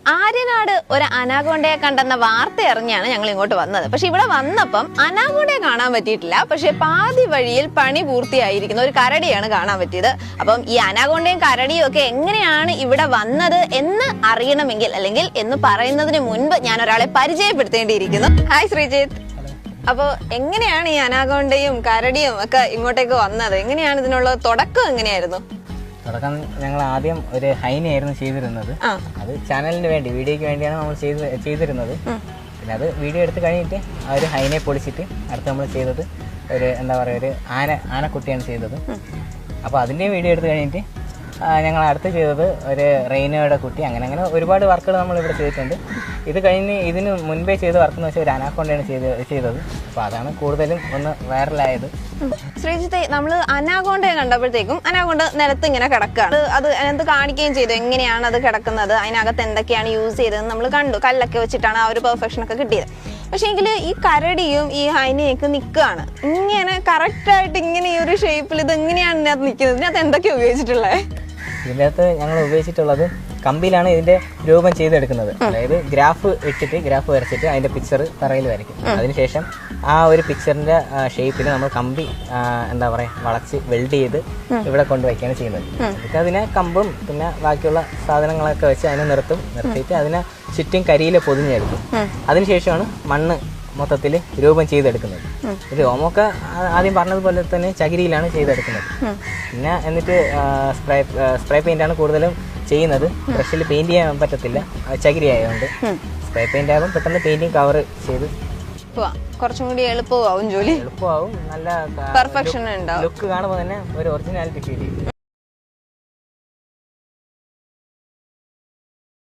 ആര്യനാട് ഒരു അനാഗോണ്ടയെ കണ്ടെന്ന വാർത്ത അറിഞ്ഞാണ് ഞങ്ങൾ ഇങ്ങോട്ട് വന്നത്. പക്ഷെ ഇവിടെ വന്നപ്പം അനാഗോണ്ടയെ കാണാൻ പറ്റിയിട്ടില്ല. പക്ഷെ പാതി വഴിയിൽ പണി പൂർത്തിയായിരിക്കുന്ന ഒരു കരടിയാണ് കാണാൻ പറ്റിയത്. അപ്പം ഈ അനാഗോണ്ടയും കരടിയും ഒക്കെ എങ്ങനെയാണ് ഇവിടെ വന്നത് എന്ന് അറിയണമെങ്കിൽ, അല്ലെങ്കിൽ എന്ന് പറയുന്നതിന് മുൻപ് ഞാൻ ഒരാളെ പരിചയപ്പെടുത്തേണ്ടിയിരിക്കുന്നു. ഹായ് ശ്രീജിത്ത്. അപ്പൊ എങ്ങനെയാണ് ഈ അനാഗോണ്ടയും കരടിയും ഒക്കെ ഇങ്ങോട്ടേക്ക് വന്നത്? എങ്ങനെയാണ് ഇതിനുള്ള തുടക്കം എങ്ങനെയായിരുന്നു? തുടക്കം ഞങ്ങൾ ആദ്യം ഒരു ഹൈനയായിരുന്നു ചെയ്തിരുന്നത്. അത് ചാനലിന് വേണ്ടി, വീഡിയോയ്ക്ക് വേണ്ടിയാണ് നമ്മൾ ചെയ്തിരുന്നത്. പിന്നെ അത് വീഡിയോ എടുത്ത് കഴിഞ്ഞിട്ട് ആ ഒരു ഹൈനയെ പൊളിച്ചിട്ട് അടുത്ത് നമ്മൾ ചെയ്തത് ഒരു എന്താ പറയുക, ഒരു ആനക്കുട്ടിയാണ് ചെയ്തത്. അപ്പോൾ അതിൻ്റെയും വീഡിയോ എടുത്ത് കഴിഞ്ഞിട്ട് ഞങ്ങൾ അടുത്ത് ചെയ്തത് ഒരു റെയിനോയുടെ കുട്ടി. അങ്ങനെ ഒരുപാട് വർക്കുകൾ നമ്മൾ ഇവിടെ ചെയ്തിട്ടുണ്ട്. ഇത് കഴിഞ്ഞ് ഇതിന് മുൻപേ ചെയ്ത വർക്ക് എന്ന് വെച്ചാൽ ഒരു അനാക്കോണ്ടയാണ് ചെയ്തത്. അപ്പോൾ അതാണ് കൂടുതലും ഒന്ന് വൈറലായത്. ശ്രീജിത്തെ, നമ്മൾ അനാഗോണ്ടയെ കണ്ടപ്പോഴത്തേക്കും അനാഗോണ്ട നിലത്ത് ഇങ്ങനെ കിടക്കുകയാണ്. അത് അതിനകത്ത് കാണിക്കുകയും ചെയ്തു എങ്ങനെയാണ് അത് കിടക്കുന്നത്, അതിനകത്ത് എന്തൊക്കെയാണ് യൂസ് ചെയ്തതെന്ന് നമ്മൾ കണ്ടു. കല്ലൊക്കെ വെച്ചിട്ടാണ് ആ ഒരു പെർഫെക്ഷൻ ഒക്കെ കിട്ടിയത്. പക്ഷെ എങ്കിൽ ഈ കരടിയും ഈ ഹൈനയൊക്കെ നിൽക്കുകയാണ് ഇങ്ങനെ കറക്റ്റായിട്ട് ഇങ്ങനെ ഈ ഒരു ഷേപ്പിൽ. ഇത് എങ്ങനെയാണ് ഇതിനകത്ത് നിൽക്കുന്നത്? ഇതിനകത്ത് എന്തൊക്കെയാണ് ഉപയോഗിച്ചിട്ടുള്ളത്? ഇതിനകത്ത് ഞങ്ങൾ ഉപയോഗിച്ചിട്ടുള്ളത് കമ്പിയിലാണ് ഇതിന്റെ രൂപം ചെയ്തെടുക്കുന്നത്. അതായത് ഗ്രാഫ് വരച്ചിട്ട് അതിന്റെ പിക്ചർ തറയിൽ വരയ്ക്കും. അതിനുശേഷം ആ ഒരു പിക്ചറിന്റെ ഷേപ്പിൽ നമ്മൾ കമ്പി എന്താ പറയാ വളച്ച് വെൽഡ് ചെയ്ത് ഇവിടെ കൊണ്ടുവയ്ക്കുകയാണ് ചെയ്യുന്നത്. എന്നിട്ട് അതിനെ കമ്പും പിന്നെ ബാക്കിയുള്ള സാധനങ്ങളൊക്കെ വെച്ച് അതിനെ നിർത്തിയിട്ട് അതിനെ ചുറ്റും കരിയില പൊതിഞ്ഞെടുക്കും. അതിനുശേഷമാണ് മണ്ണ് മൊത്തത്തിൽ രൂപം ചെയ്തെടുക്കുന്നത്. രോമൊക്കെ ആദ്യം പറഞ്ഞതുപോലെ തന്നെ ചകിരിയിലാണ് ചെയ്തെടുക്കുന്നത്. പിന്നെ എന്നിട്ട് സ്പ്രേ പെയിന്റാണ് കൂടുതലും ചെയ്യുന്നത്. ബ്രഷിൽ പെയിന്റ് ചെയ്യാൻ പറ്റത്തില്ല, ചകിരി ആയതുകൊണ്ട് സ്പ്രേ പെയിന്റ് ആകും. പെട്ടെന്ന് പെയിന്റിങ് കവർ ചെയ്ത് കുറച്ചും കൂടി എളുപ്പമാവും ജോലി. എളുപ്പമാവും, നല്ല പെർഫെക്ഷൻ ഉണ്ടാവും. ലുക്ക് കാണുമ്പോൾ തന്നെ ഒരു ഒറിജിനാലിറ്റി ഫീൽ ചെയ്യും.